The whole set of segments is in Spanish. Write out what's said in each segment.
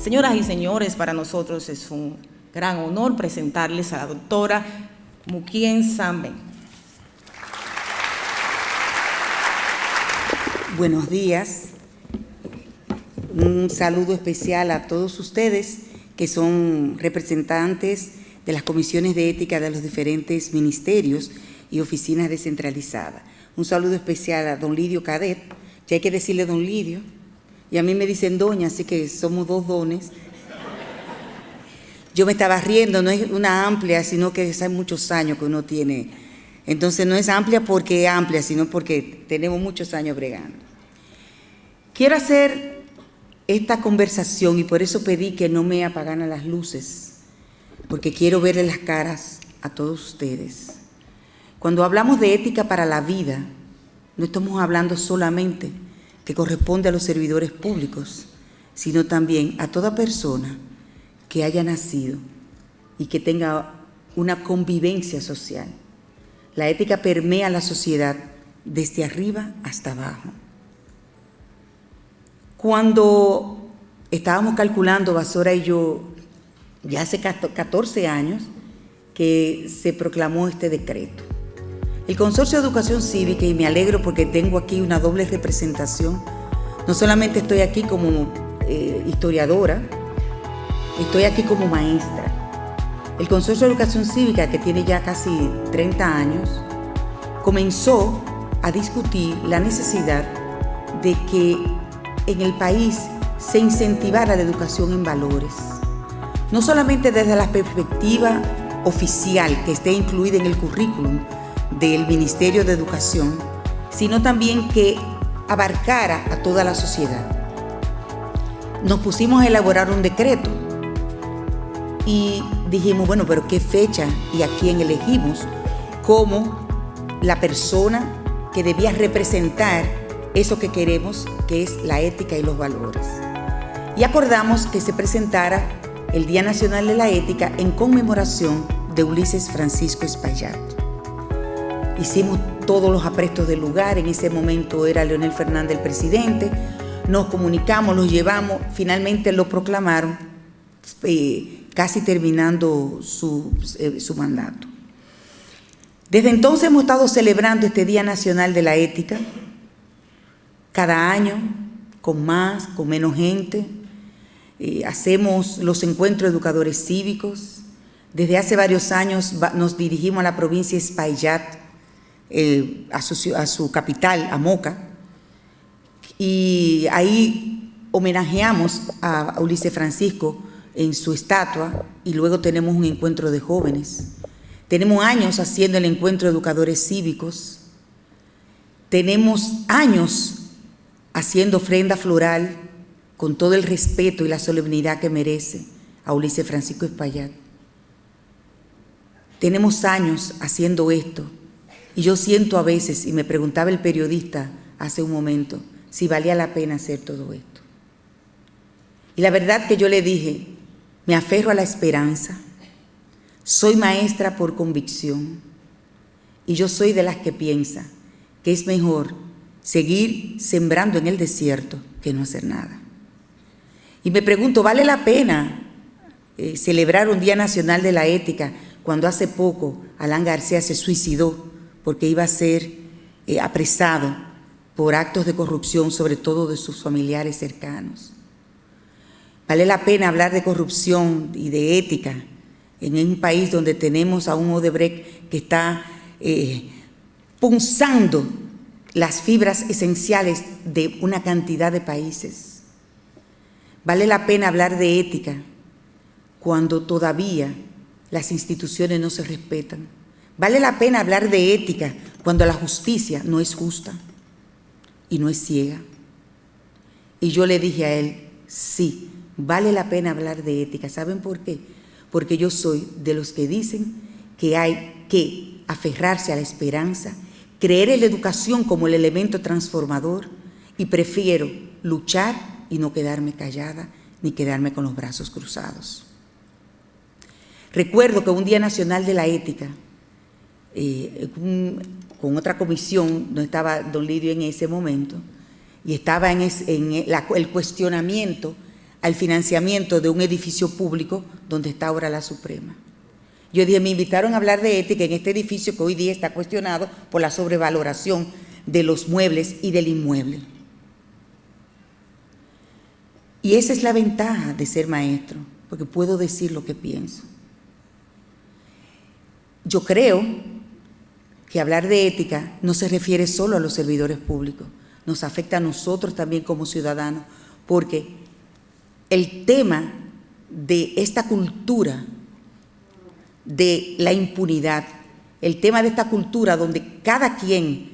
Señoras y señores, para nosotros es un gran honor presentarles a la doctora Mukien Sambe. Buenos días. Un saludo especial a todos ustedes que son representantes de las comisiones de ética de los diferentes ministerios y oficinas descentralizadas. Un saludo especial a don Lidio Cadet, ya hay que decirle don Lidio, y a mí me dicen doña, así que somos dos dones. Yo me estaba riendo, no es una amplia, sino que hay muchos años que uno tiene. Entonces no es amplia porque es amplia, sino porque tenemos muchos años bregando. Quiero hacer esta conversación y por eso pedí que no me apagaran las luces, porque quiero verle las caras a todos ustedes. Cuando hablamos de ética para la vida, no estamos hablando solamente que corresponde a los servidores públicos, sino también a toda persona que haya nacido y que tenga una convivencia social. La ética permea la sociedad desde arriba hasta abajo. Cuando estábamos calculando, Basora y yo, ya hace 14 años que se proclamó este decreto. El Consorcio de Educación Cívica, y me alegro porque tengo aquí una doble representación, no solamente estoy aquí como historiadora, estoy aquí como maestra. El Consorcio de Educación Cívica, que tiene ya casi 30 años, comenzó a discutir la necesidad de que en el país se incentivara la educación en valores, no solamente desde la perspectiva oficial que esté incluida en el currículum del Ministerio de Educación, sino también que abarcara a toda la sociedad. Nos pusimos a elaborar un decreto y dijimos, bueno, pero ¿qué fecha y a quién elegimos como la persona que debía representar eso que queremos, que es la ética y los valores? Y acordamos que se presentara el Día Nacional de la Ética en conmemoración de Ulises Francisco Espaillat. Hicimos todos los aprestos del lugar, en ese momento era Leonel Fernández el presidente, nos comunicamos, los llevamos, finalmente lo proclamaron, casi terminando su mandato. Desde entonces hemos estado celebrando este Día Nacional de la Ética, cada año, con más, con menos gente. Hacemos los encuentros de educadores cívicos. Desde hace varios años nos dirigimos a la provincia de Espaillat, a su capital, a Moca, y ahí homenajeamos a Ulises Francisco en su estatua y luego tenemos un encuentro de jóvenes. Tenemos años haciendo el encuentro de educadores cívicos, tenemos años haciendo ofrenda floral con todo el respeto y la solemnidad que merece a Ulises Francisco Espaillat. Tenemos años haciendo esto y yo siento a veces, y me preguntaba el periodista hace un momento, si valía la pena hacer todo esto. Y la verdad que yo le dije, me aferro a la esperanza, soy maestra por convicción y yo soy de las que piensa que es mejor seguir sembrando en el desierto que no hacer nada. Y me pregunto, ¿vale la pena celebrar un Día Nacional de la Ética cuando hace poco Alan García se suicidó porque iba a ser apresado por actos de corrupción, sobre todo de sus familiares cercanos? ¿Vale la pena hablar de corrupción y de ética en un país donde tenemos a un Odebrecht que está punzando las fibras esenciales de una cantidad de países? ¿Vale la pena hablar de ética cuando todavía las instituciones no se respetan? ¿Vale la pena hablar de ética cuando la justicia no es justa y no es ciega? Y yo le dije a él, sí, vale la pena hablar de ética. ¿Saben por qué? Porque yo soy de los que dicen que hay que aferrarse a la esperanza, creer en la educación como el elemento transformador, y prefiero luchar y no quedarme callada ni quedarme con los brazos cruzados. Recuerdo que un Día Nacional de la Ética, con otra comisión, no estaba don Lidio en ese momento, y estaba en el cuestionamiento al financiamiento de un edificio público donde está ahora la Suprema. Yo dije, me invitaron a hablar de ética en este edificio que hoy día está cuestionado por la sobrevaloración de los muebles y del inmueble. Y esa es la ventaja de ser maestro, porque puedo decir lo que pienso. Yo creo que hablar de ética no se refiere solo a los servidores públicos, nos afecta a nosotros también como ciudadanos, porque el tema de esta cultura de la impunidad, el tema de esta cultura donde cada quien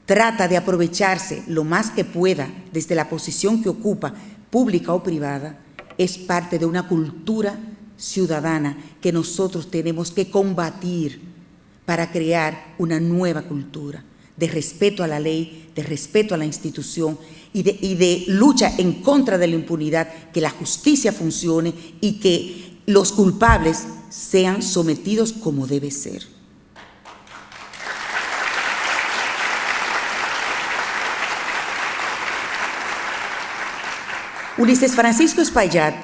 trata de aprovecharse lo más que pueda desde la posición que ocupa, pública o privada, es parte de una cultura ciudadana que nosotros tenemos que combatir para crear una nueva cultura de respeto a la ley, de respeto a la institución y de lucha en contra de la impunidad, que la justicia funcione y que los culpables sean sometidos como debe ser. Ulises Francisco Espaillat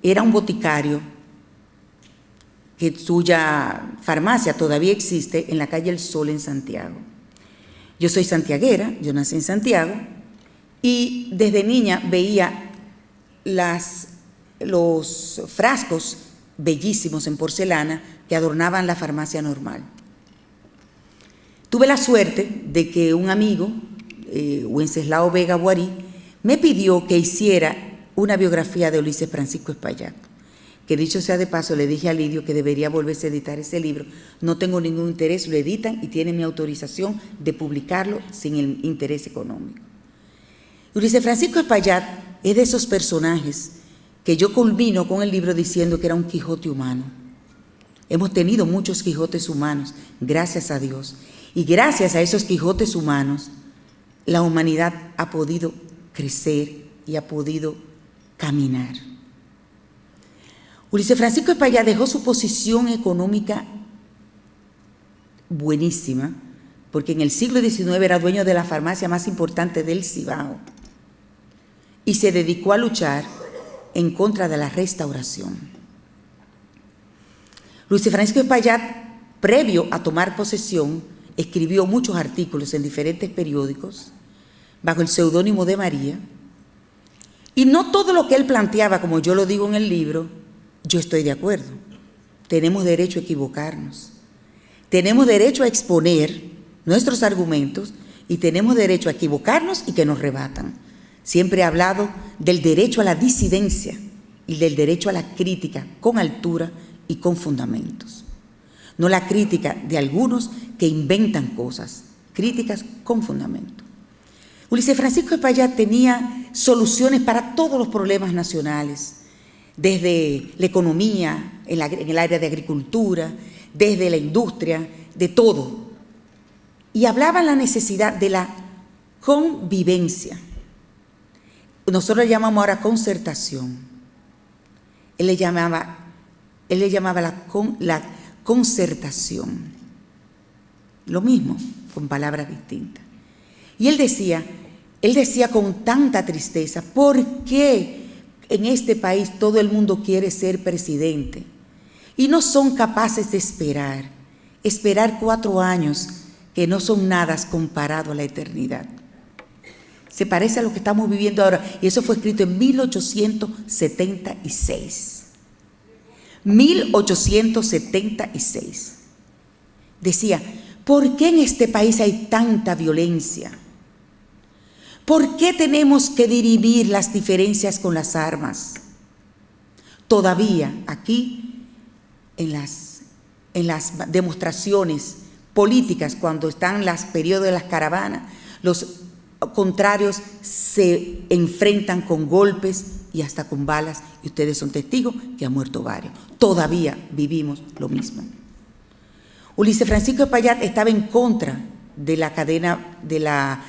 era un boticario cuya farmacia todavía existe en la calle El Sol en Santiago. Yo soy santiaguera, yo nací en Santiago y desde niña veía los frascos bellísimos en porcelana que adornaban la farmacia normal. Tuve la suerte de que un amigo, Wenceslao Vega Guarí, me pidió que hiciera una biografía de Ulises Francisco Espaillat, que dicho sea de paso, le dije a Lidio que debería volverse a editar ese libro. No tengo ningún interés, lo editan y tienen mi autorización de publicarlo sin el interés económico. Ulises Francisco Espaillat es de esos personajes que yo culmino con el libro diciendo que era un Quijote humano. Hemos tenido muchos Quijotes humanos, gracias a Dios. Y gracias a esos Quijotes humanos, la humanidad ha podido crecer y ha podido caminar. Ulises Francisco Espaillat dejó su posición económica buenísima, porque en el siglo XIX era dueño de la farmacia más importante del Cibao y se dedicó a luchar en contra de la restauración. Ulises Francisco Espaillat, previo a tomar posesión, escribió muchos artículos en diferentes periódicos bajo el seudónimo de María, y no todo lo que él planteaba, como yo lo digo en el libro, yo estoy de acuerdo. Tenemos derecho a equivocarnos, tenemos derecho a exponer nuestros argumentos y tenemos derecho a equivocarnos y que nos rebatan. Siempre he hablado del derecho a la disidencia y del derecho a la crítica con altura y con fundamentos. No la crítica de algunos que inventan cosas, críticas con fundamento. Ulises Francisco Espaillat tenía soluciones para todos los problemas nacionales, desde la economía, en el área de agricultura, desde la industria, de todo. Y hablaba en la necesidad de la convivencia. Nosotros le llamamos ahora concertación. Él le llamaba la concertación. Lo mismo, con palabras distintas. Y él decía con tanta tristeza, ¿por qué en este país todo el mundo quiere ser presidente y no son capaces de esperar 4 años que no son nada comparado a la eternidad? Se parece a lo que estamos viviendo ahora, y eso fue escrito en 1876. 1876. Decía, ¿por qué en este país hay tanta violencia? ¿Por qué tenemos que dirimir las diferencias con las armas? Todavía aquí, en las demostraciones políticas, cuando están los periodos de las caravanas, los contrarios se enfrentan con golpes y hasta con balas, y ustedes son testigos que han muerto varios. Todavía vivimos lo mismo. Ulises Francisco Espaillat estaba en contra de la cadena de la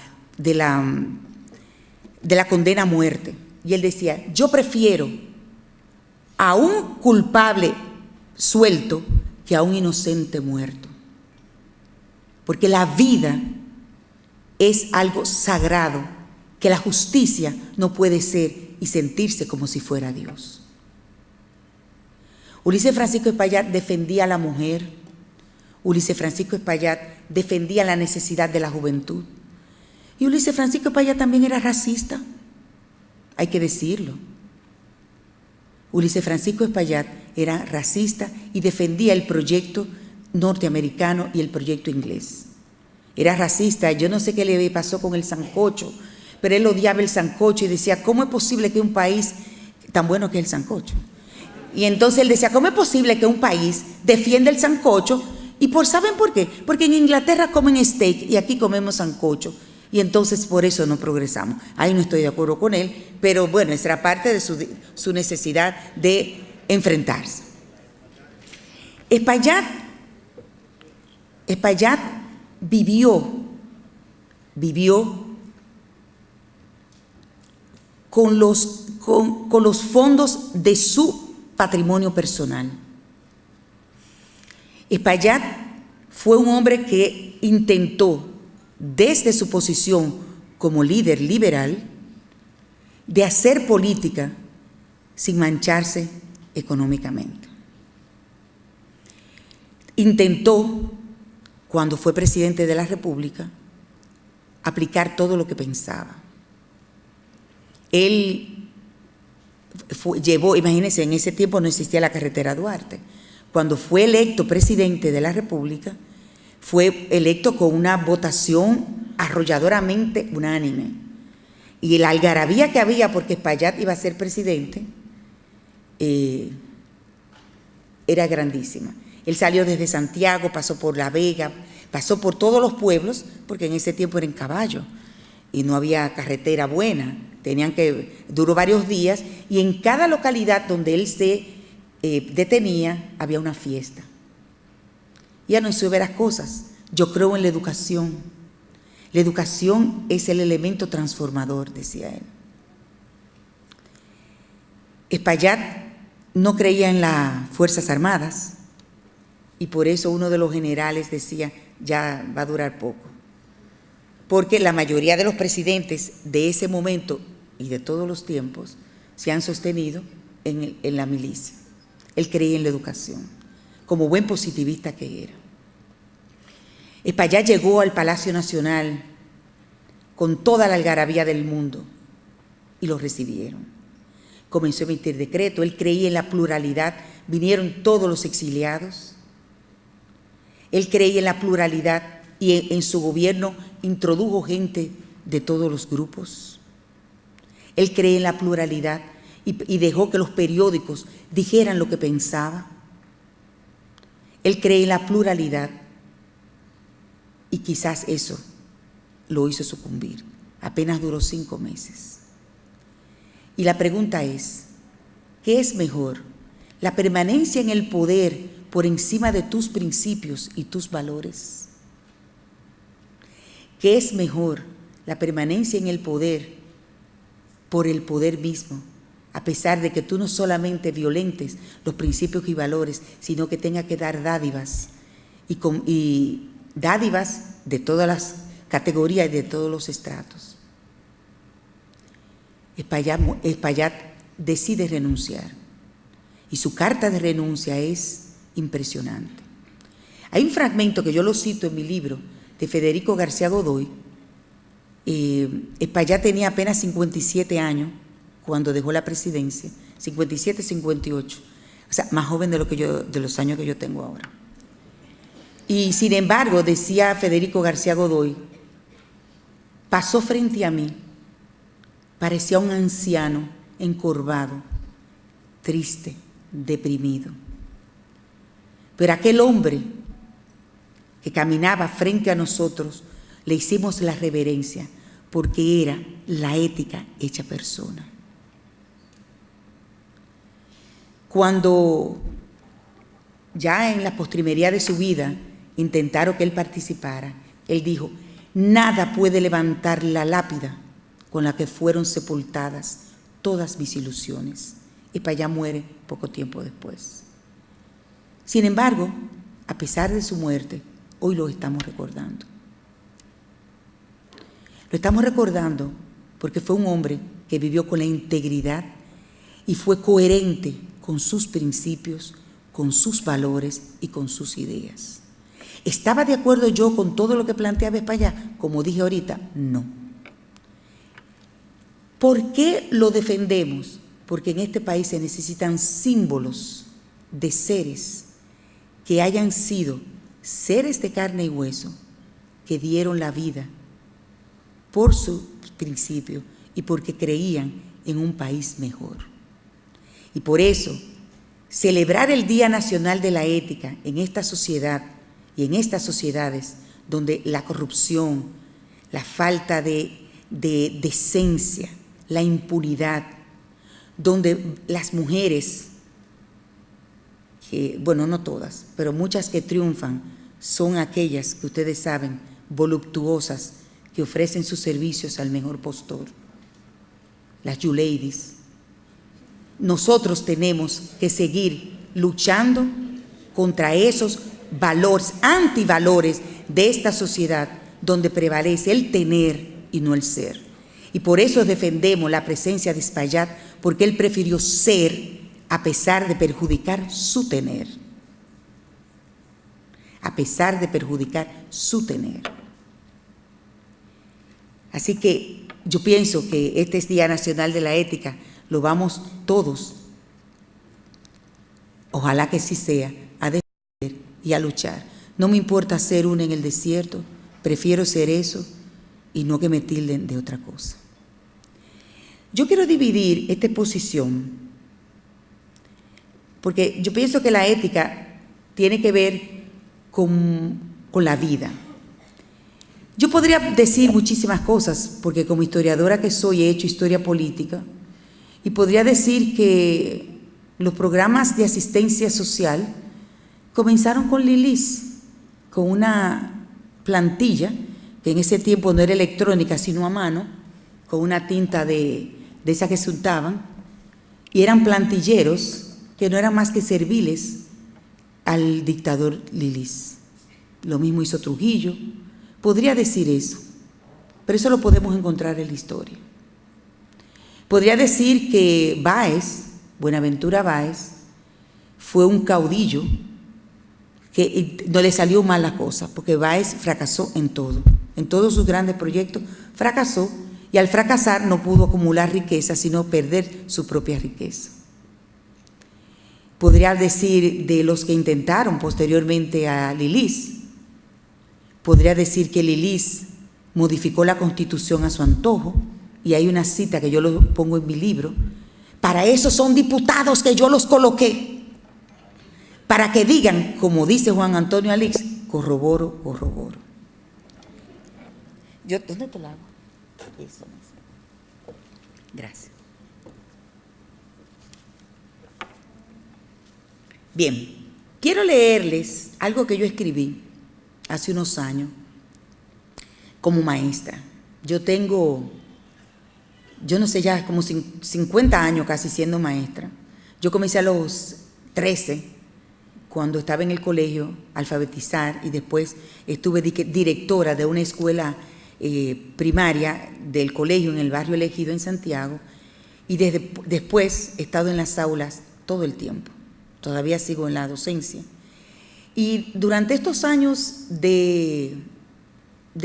condena a muerte, y él decía, yo prefiero a un culpable suelto que a un inocente muerto, porque la vida es algo sagrado que la justicia no puede ser y sentirse como si fuera Dios. Ulises Francisco Espaillat defendía a la mujer. Ulises Francisco Espaillat defendía la necesidad de la juventud. Y Ulises Francisco Espaillat también era racista, hay que decirlo. Ulises Francisco Espaillat era racista y defendía el proyecto norteamericano y el proyecto inglés. Era racista, yo no sé qué le pasó con el sancocho, pero él odiaba el sancocho y decía, ¿cómo es posible que un país tan bueno que es el sancocho? Y entonces él decía, ¿cómo es posible que un país defienda el sancocho? ¿Saben por qué? Porque en Inglaterra comen steak y aquí comemos sancocho. Y entonces por eso no progresamos. Ahí no estoy de acuerdo con él, pero bueno, esa era parte de su necesidad de enfrentarse. Espaillat vivió con los fondos de su patrimonio personal. Espaillat fue un hombre que intentó, desde su posición como líder liberal, de hacer política sin mancharse económicamente. Intentó, cuando fue presidente de la República, aplicar todo lo que pensaba. Él llevó, imagínense, en ese tiempo no existía la carretera Duarte. Cuando fue electo presidente de la República, fue electo con una votación arrolladoramente unánime. Y la algarabía que había porque Espaillat iba a ser presidente era grandísima. Él salió desde Santiago, pasó por La Vega, pasó por todos los pueblos, porque en ese tiempo era en caballo y no había carretera buena. Duró varios días y en cada localidad donde él se detenía había una fiesta. Y anunció varias cosas. Yo creo en la educación. La educación es el elemento transformador, decía él. Espaillat no creía en las Fuerzas Armadas y por eso uno de los generales decía, ya va a durar poco. Porque la mayoría de los presidentes de ese momento y de todos los tiempos se han sostenido en la milicia. Él creía en la educación, como buen positivista que era. Espaillat llegó al Palacio Nacional con toda la algarabía del mundo y lo recibieron. Comenzó a emitir decreto, él creía en la pluralidad, vinieron todos los exiliados. Él creía en la pluralidad y en su gobierno introdujo gente de todos los grupos. Él creía en la pluralidad y dejó que los periódicos dijeran lo que pensaba. Él creía en la pluralidad y quizás eso lo hizo sucumbir. Apenas duró 5 meses. Y la pregunta es, ¿qué es mejor? ¿La permanencia en el poder por encima de tus principios y tus valores? ¿Qué es mejor? ¿La permanencia en el poder por el poder mismo, a pesar de que tú no solamente violentes los principios y valores, sino que tengas que dar dádivas y dádivas de todas las categorías y de todos los estratos? Espaillat decide renunciar y su carta de renuncia es impresionante. Hay un fragmento que yo lo cito en mi libro de Federico García Godoy. Espaillat tenía apenas 57 años cuando dejó la presidencia, 57, 58, o sea, más joven de los años que yo tengo ahora. Y sin embargo, decía Federico García Godoy, pasó frente a mí, parecía un anciano encorvado, triste, deprimido. Pero aquel hombre que caminaba frente a nosotros, le hicimos la reverencia porque era la ética hecha persona. Cuando ya en la postrimería de su vida intentaron que él participara, él dijo, nada puede levantar la lápida con la que fueron sepultadas todas mis ilusiones. Y Espaillat muere poco tiempo después. Sin embargo, a pesar de su muerte, hoy lo estamos recordando. Lo estamos recordando porque fue un hombre que vivió con la integridad y fue coherente con sus principios, con sus valores y con sus ideas. ¿Estaba de acuerdo yo con todo lo que planteaba Espaillat? Como dije ahorita, no. ¿Por qué lo defendemos? Porque en este país se necesitan símbolos de seres que hayan sido seres de carne y hueso, que dieron la vida por sus principios y porque creían en un país mejor. Y por eso, celebrar el Día Nacional de la Ética en esta sociedad y en estas sociedades donde la corrupción, la falta de decencia, la impunidad, donde las mujeres, que, bueno, no todas, pero muchas que triunfan, son aquellas que ustedes saben, voluptuosas, que ofrecen sus servicios al mejor postor, las You Ladies. Nosotros tenemos que seguir luchando contra esos valores, antivalores de esta sociedad donde prevalece el tener y no el ser. Y por eso defendemos la presencia de Espaillat, porque él prefirió ser a pesar de perjudicar su tener. A pesar de perjudicar su tener. Así que yo pienso que este es Día Nacional de la Ética, lo vamos todos, ojalá que sí sea, a defender y a luchar. No me importa ser una en el desierto, prefiero ser eso y no que me tilden de otra cosa. Yo quiero dividir esta exposición porque yo pienso que la ética tiene que ver con la vida. Yo podría decir muchísimas cosas, porque como historiadora que soy he hecho historia política, y podría decir que los programas de asistencia social comenzaron con Lilis, con una plantilla, que en ese tiempo no era electrónica sino a mano, con una tinta de esa que se untaban, y eran plantilleros que no eran más que serviles al dictador Lilis. Lo mismo hizo Trujillo. Podría decir eso, pero eso lo podemos encontrar en la historia. Podría decir que Báez, Buenaventura Báez, fue un caudillo que no le salió mal la cosa, porque Báez fracasó en todos sus grandes proyectos fracasó, y al fracasar no pudo acumular riqueza, sino perder su propia riqueza. Podría decir de los que intentaron posteriormente a Lilis. Podría decir que Lilis modificó la Constitución a su antojo, y hay una cita que yo lo pongo en mi libro: para eso son diputados que yo los coloqué, para que digan, como dice Juan Antonio Alix, corroboro, corroboro. ¿Dónde te la hago? Eso. Gracias. Bien, quiero leerles algo que yo escribí hace unos años como maestra. Yo no sé, ya como 50 años casi siendo maestra. Yo comencé a los 13, cuando estaba en el colegio, a alfabetizar, y después estuve directora de una escuela primaria del colegio en el barrio Elegido en Santiago, y después he estado en las aulas todo el tiempo. Todavía sigo en la docencia. Y durante estos años de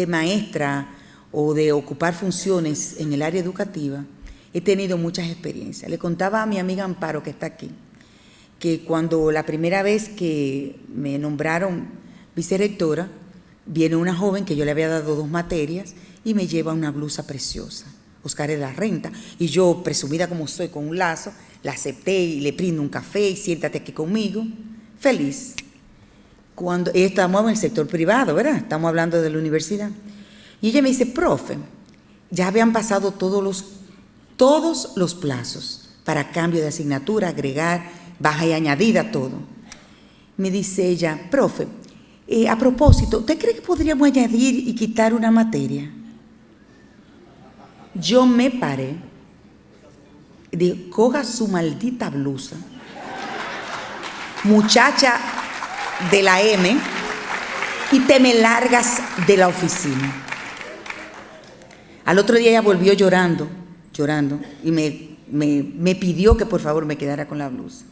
maestra o de ocupar funciones en el área educativa, he tenido muchas experiencias. Le contaba a mi amiga Amparo, que está aquí, que cuando la primera vez que me nombraron vicerrectora, viene una joven que yo le había dado 2 materias y me lleva una blusa preciosa, Oscar de la Renta, y yo, presumida como soy, con un lazo, la acepté y le brindo un café y siéntate aquí conmigo, feliz. Cuando estamos en el sector privado, ¿verdad? Estamos hablando de la universidad. Y ella me dice: profe, ya habían pasado todos los plazos para cambio de asignatura, agregar, baja y añadida, todo. Me dice ella: profe, a propósito, ¿usted cree que podríamos añadir y quitar una materia? Yo me paré, dije: coja su maldita blusa, muchacha de la M, y te me largas de la oficina. Al otro día ella volvió llorando, y me pidió que por favor me quedara con la blusa.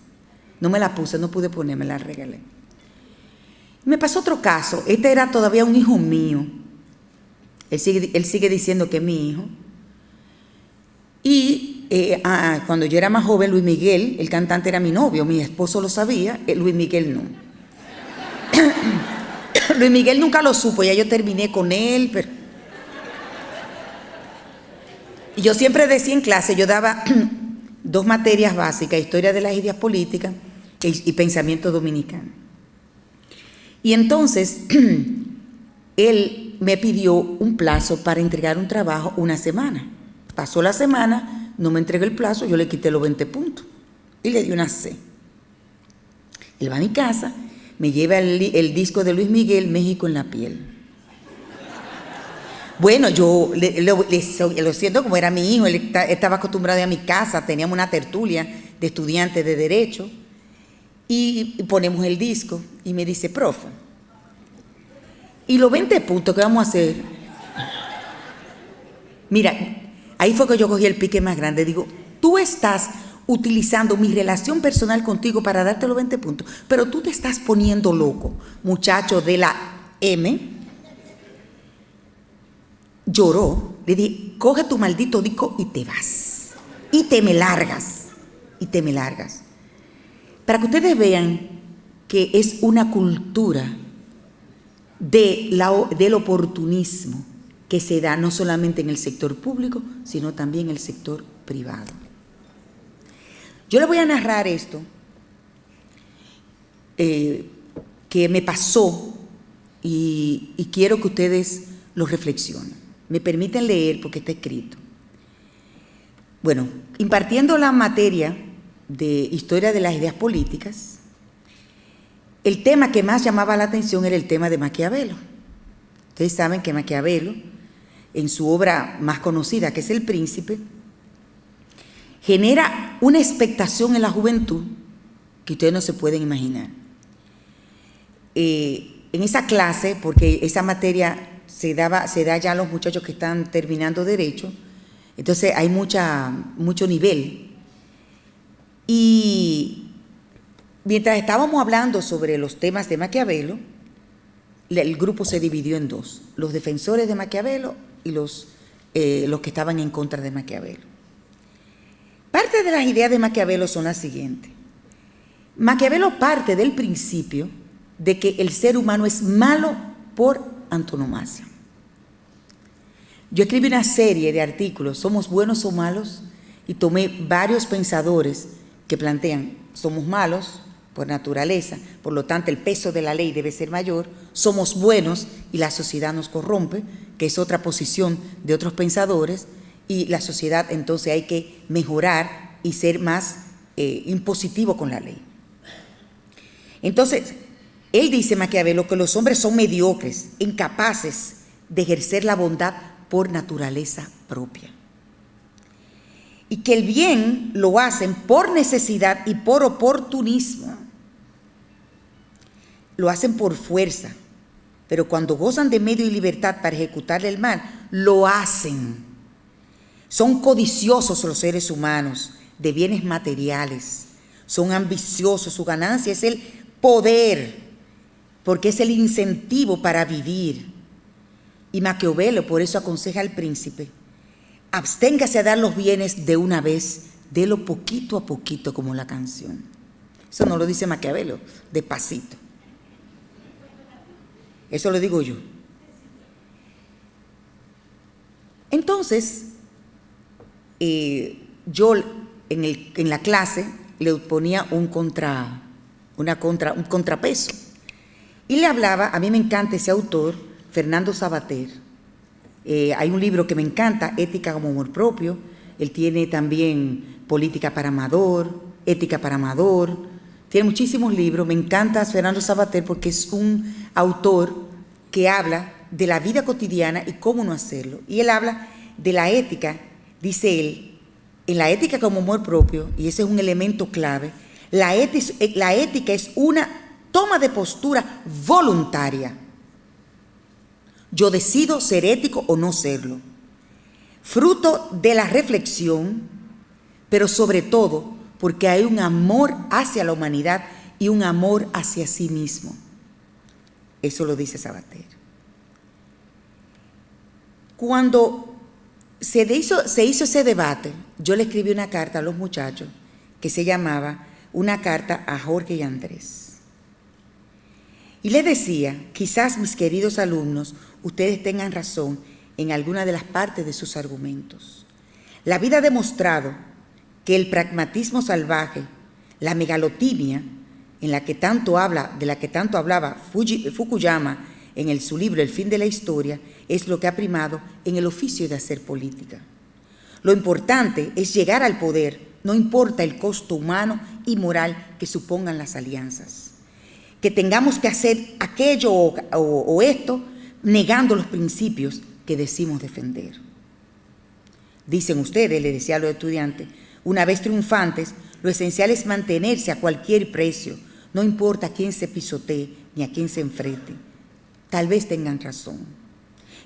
No me la puse, no pude ponerme, la regalé. Me pasó otro caso. Este era todavía un hijo mío. Él sigue diciendo que es mi hijo. Y cuando yo era más joven, Luis Miguel, el cantante, era mi novio. Mi esposo lo sabía, Luis Miguel no. Luis Miguel nunca lo supo, ya yo terminé con él, pero... Y yo siempre decía en clase, yo daba 2 materias básicas, historia de las ideas políticas y pensamiento dominicano. Y entonces, él me pidió un plazo para entregar un trabajo una semana. Pasó la semana, no me entregó el plazo, yo le quité los 20 puntos y le di una C. Él va a mi casa, me lleva el disco de Luis Miguel, México en la piel. Bueno, yo lo siento, como era mi hijo, él estaba acostumbrado a mi casa, teníamos una tertulia de estudiantes de Derecho, y ponemos el disco, y me dice, profe, ¿y los 20 puntos qué vamos a hacer? Mira, ahí fue que yo cogí el pique más grande, digo, tú estás utilizando mi relación personal contigo para darte los 20 puntos, pero tú te estás poniendo loco, muchacho de la M. Lloró, le dije, coge tu maldito disco y te vas, y te me largas, para que ustedes vean que es una cultura del oportunismo que se da no solamente en el sector público, sino también en el sector privado. Yo le voy a narrar esto que me pasó y quiero que ustedes lo reflexionen. Me permiten leer porque está escrito. Bueno, impartiendo la materia de historia de las ideas políticas, el tema que más llamaba la atención era el tema de Maquiavelo. Ustedes saben que Maquiavelo, en su obra más conocida, que es El Príncipe, genera una expectación en la juventud que ustedes no se pueden imaginar. En esa clase, porque esa materia se da ya a los muchachos que están terminando Derecho, entonces hay mucho nivel. Y mientras estábamos hablando sobre los temas de Maquiavelo, el grupo se dividió en 2, los defensores de Maquiavelo y los que estaban en contra de Maquiavelo. Parte de las ideas de Maquiavelo son las siguientes. Maquiavelo parte del principio de que el ser humano es malo por antonomasia. Yo escribí una serie de artículos, ¿somos buenos o malos? Y tomé varios pensadores que plantean, somos malos por naturaleza, por lo tanto el peso de la ley debe ser mayor, somos buenos y la sociedad nos corrompe, que es otra posición de otros pensadores, y la sociedad entonces hay que mejorar y ser más impositivo con la ley. Entonces, él dice, Maquiavelo, que los hombres son mediocres, incapaces de ejercer la bondad por naturaleza propia. Y que el bien lo hacen por necesidad y por oportunismo. Lo hacen por fuerza, pero cuando gozan de medio y libertad para ejecutar el mal, lo hacen. Son codiciosos los seres humanos de bienes materiales. Son ambiciosos, su ganancia es el poder, porque es el incentivo para vivir. Y Maquiavelo por eso aconseja al príncipe, absténgase a dar los bienes de una vez, délo poquito a poquito como la canción. Eso no lo dice Maquiavelo, despacito. Eso lo digo yo. Entonces, yo en la clase le ponía un contrapeso. Y le hablaba, a mí me encanta ese autor, Fernando Savater. Hay un libro que me encanta, Ética como amor propio. Él tiene también Política para Amador, Ética para Amador. Tiene muchísimos libros. Me encanta Fernando Savater porque es un autor que habla de la vida cotidiana y cómo no hacerlo. Y él habla de la ética, dice él, en la ética como amor propio, y ese es un elemento clave, la ética es una toma de postura voluntaria. Yo decido ser ético o no serlo. fruto de la reflexión, pero sobre todo porque hay un amor hacia la humanidad y un amor hacia sí mismo. Eso lo dice Sabater. Cuando se hizo ese debate, yo le escribí una carta a los muchachos que se llamaba Una carta a Jorge y Andrés. Y les decía, quizás mis queridos alumnos, ustedes tengan razón en alguna de las partes de sus argumentos. La vida ha demostrado que el pragmatismo salvaje, la megalotimia, de la que tanto hablaba Fukuyama en su libro El fin de la historia, es lo que ha primado en el oficio de hacer política. Lo importante es llegar al poder, no importa el costo humano y moral que supongan las alianzas. Que tengamos que hacer aquello o esto, negando los principios que decimos defender. Dicen ustedes, le decía a los estudiantes, una vez triunfantes, lo esencial es mantenerse a cualquier precio, no importa a quién se pisotee ni a quién se enfrente. Tal vez tengan razón.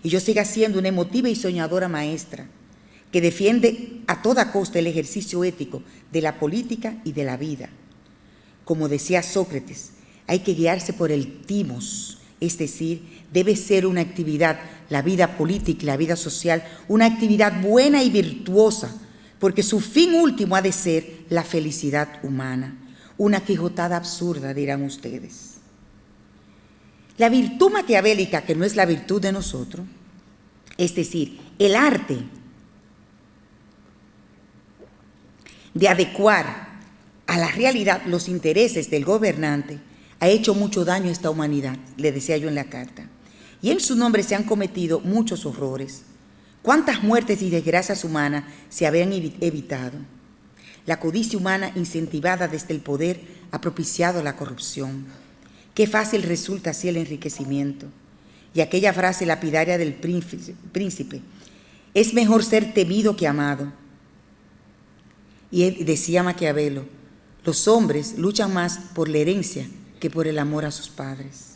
Y yo siga siendo una emotiva y soñadora maestra que defiende a toda costa el ejercicio ético de la política y de la vida. Como decía Sócrates, hay que guiarse por el timos, es decir, debe ser una actividad, la vida política y la vida social, una actividad buena y virtuosa, porque su fin último ha de ser la felicidad humana. Una quijotada absurda, dirán ustedes. La virtud maquiavélica, que no es la virtud de nosotros, es decir, el arte de adecuar a la realidad los intereses del gobernante, ha hecho mucho daño a esta humanidad, le decía yo en la carta. Y en su nombre se han cometido muchos horrores. ¿Cuántas muertes y desgracias humanas se habrían evitado? La codicia humana incentivada desde el poder ha propiciado la corrupción. Qué fácil resulta así el enriquecimiento. Y aquella frase lapidaria del príncipe, es mejor ser temido que amado. Y decía Maquiavelo, los hombres luchan más por la herencia que por el amor a sus padres.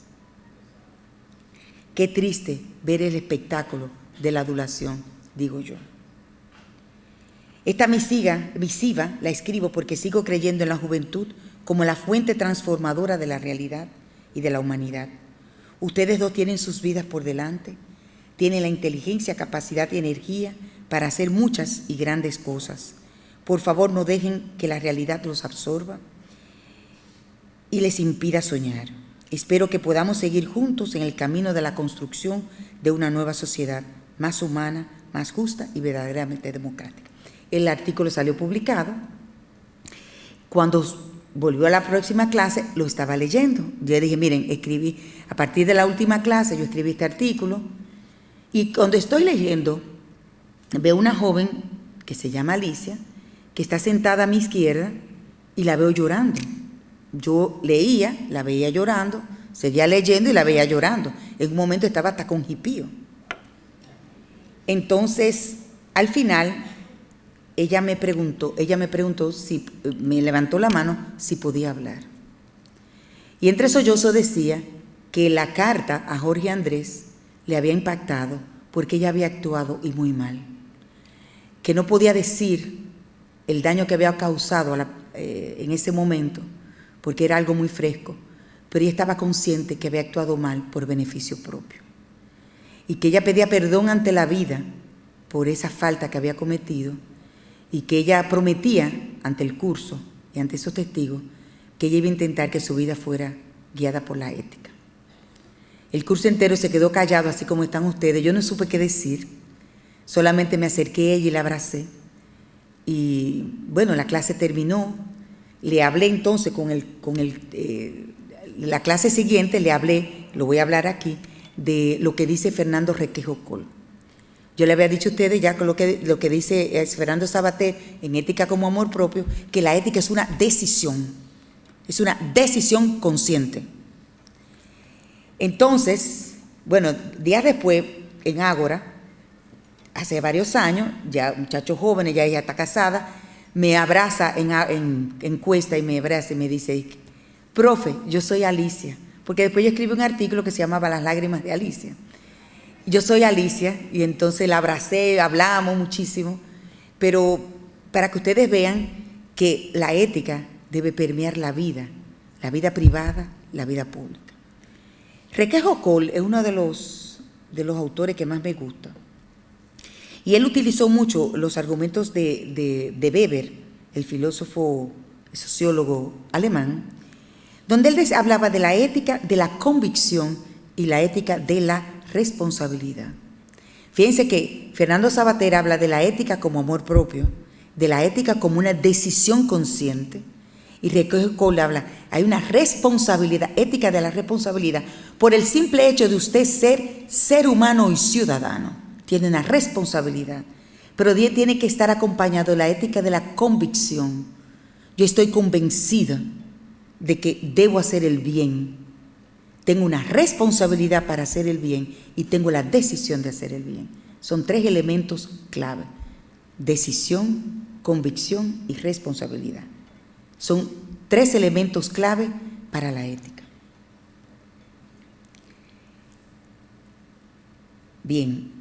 Qué triste ver el espectáculo de la adulación, digo yo. Esta misiva la escribo porque sigo creyendo en la juventud como la fuente transformadora de la realidad y de la humanidad. Ustedes dos tienen sus vidas por delante, tienen la inteligencia, capacidad y energía para hacer muchas y grandes cosas. Por favor, no dejen que la realidad los absorba y les impida soñar. Espero que podamos seguir juntos en el camino de la construcción de una nueva sociedad más humana, más justa y verdaderamente democrática. El artículo salió publicado. Cuando volvió a la próxima clase, lo estaba leyendo. Yo dije, miren, escribí, a partir de la última clase, yo escribí este artículo, y cuando estoy leyendo, veo una joven que se llama Alicia, que está sentada a mi izquierda, y la veo llorando. Yo leía, la veía llorando, seguía leyendo y la veía llorando. En un momento estaba hasta con jipío. Entonces, al final, ella me preguntó si me levantó la mano, si podía hablar. Y entre sollozos decía que la carta a Jorge Andrés le había impactado porque ella había actuado y muy mal. Que no podía decir el daño que había causado en ese momento, porque era algo muy fresco, pero ella estaba consciente que había actuado mal por beneficio propio. Y que ella pedía perdón ante la vida por esa falta que había cometido, y que ella prometía ante el curso y ante esos testigos que ella iba a intentar que su vida fuera guiada por la ética. El curso entero se quedó callado, así como están ustedes. Yo no supe qué decir, solamente me acerqué a ella y la abracé. Y bueno, la clase terminó. Le hablé entonces la clase siguiente, le hablé, lo voy a hablar aquí, de lo que dice Fernando Requejo Coll. Yo le había dicho a ustedes ya con lo que dice Fernando Sabater en Ética como Amor Propio, que la ética es una decisión consciente. Entonces, bueno, días después, en Ágora, hace varios años, ya muchachos jóvenes, ya ella está casada, me abraza en encuesta y me abraza y me dice, profe, yo soy Alicia, porque después yo escribí un artículo que se llamaba Las lágrimas de Alicia. Yo soy Alicia y entonces la abracé, hablamos muchísimo, pero para que ustedes vean que la ética debe permear la vida privada, la vida pública. Requejo Cole es uno de los autores que más me gusta. Y él utilizó mucho los argumentos de Weber, el filósofo, sociólogo alemán, donde él hablaba de la ética de la convicción y la ética de la responsabilidad. Fíjense que Fernando Savater habla de la ética como amor propio, de la ética como una decisión consciente, y Requejo Cole habla, hay una responsabilidad, ética de la responsabilidad, por el simple hecho de usted ser humano y ciudadano, tiene una responsabilidad, pero tiene que estar acompañado de la ética de la convicción. Yo estoy convencida de que debo hacer el bien, tengo una responsabilidad para hacer el bien y tengo la decisión de hacer el bien. Son 3 elementos clave: decisión, convicción y responsabilidad. Son 3 elementos clave para la ética. Bien.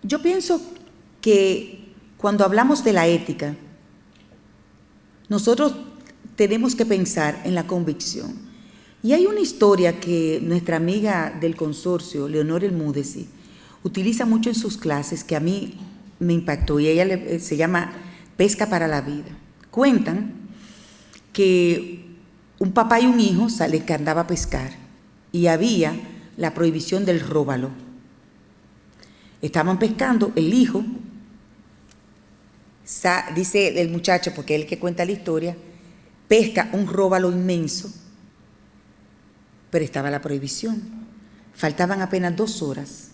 Yo pienso que cuando hablamos de la ética, nosotros tenemos que pensar en la convicción. Y hay una historia que nuestra amiga del consorcio, Leonor Elmúdez, utiliza mucho en sus clases, que a mí me impactó, y ella se llama Pesca para la Vida. Cuentan que un papá y un hijo que andaba a pescar y había la prohibición del róbalo. Estaban pescando, el hijo, dice el muchacho, porque es el que cuenta la historia, pesca un róbalo inmenso, pero estaba la prohibición. Faltaban apenas 2 horas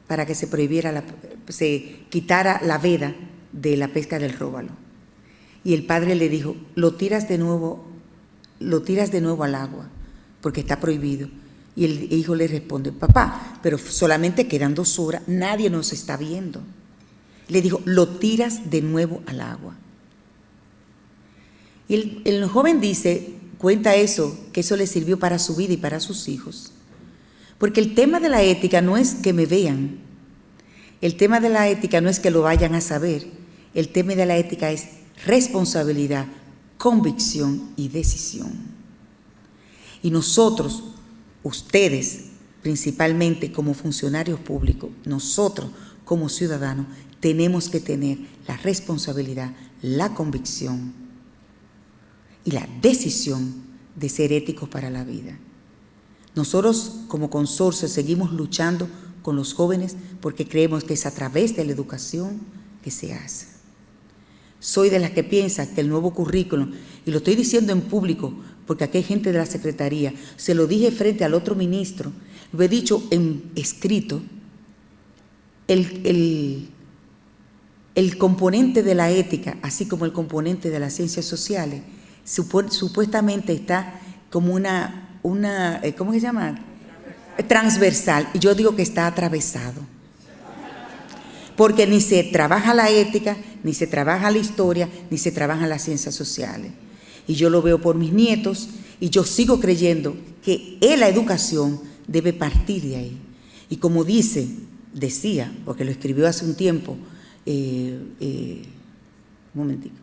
para que se prohibiera, se quitara la veda de la pesca del róbalo. Y el padre le dijo, lo tiras de nuevo al agua, porque está prohibido. Y el hijo le responde, papá, pero solamente quedan 2 horas, nadie nos está viendo. Le dijo, lo tiras de nuevo al agua. Y el joven cuenta eso, que eso le sirvió para su vida y para sus hijos. Porque el tema de la ética no es que me vean, el tema de la ética no es que lo vayan a saber, el tema de la ética es responsabilidad, convicción y decisión. Y nosotros, ustedes, principalmente como funcionarios públicos, nosotros como ciudadanos, tenemos que tener la responsabilidad, la convicción y la decisión de ser éticos para la vida. Nosotros como consorcio seguimos luchando con los jóvenes porque creemos que es a través de la educación que se hace. Soy de las que piensa que el nuevo currículum, y lo estoy diciendo en público porque aquí hay gente de la Secretaría, se lo dije frente al otro ministro, lo he dicho en escrito, el componente de la ética, así como el componente de las ciencias sociales, supuestamente está como una ¿cómo se llama? Transversal. Y yo digo que está atravesado. Porque ni se trabaja la ética, ni se trabaja la historia, ni se trabajan las ciencias sociales. Y yo lo veo por mis nietos, y yo sigo creyendo que la educación debe partir de ahí. Y como decía, porque lo escribió hace un tiempo, un momentico,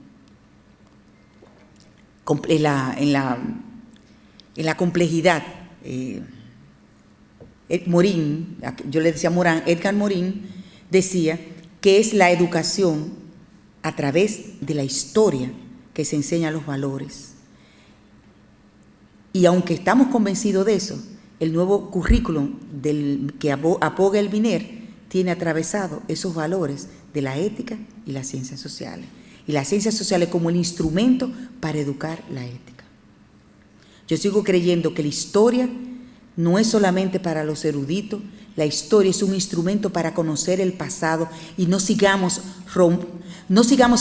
en la complejidad, Morin, yo le decía Morán, Edgar Morin decía que es la educación a través de la historia que se enseñan los valores. Y aunque estamos convencidos de eso, el nuevo currículum que aboga el MINER tiene atravesado esos valores de la ética y las ciencias sociales. Y las ciencias sociales como el instrumento para educar la ética. Yo sigo creyendo que la historia no es solamente para los eruditos, la historia es un instrumento para conocer el pasado y no sigamos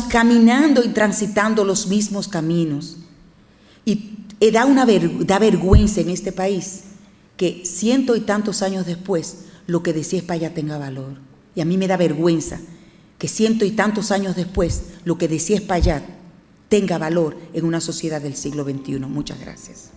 caminando y transitando los mismos caminos. Y da vergüenza en este país que 100 y tantos años después lo que decía España tenga valor. Y a mí me da vergüenza que 100 y tantos años después lo que decía Espaillat tenga valor en una sociedad del siglo XXI. Muchas gracias.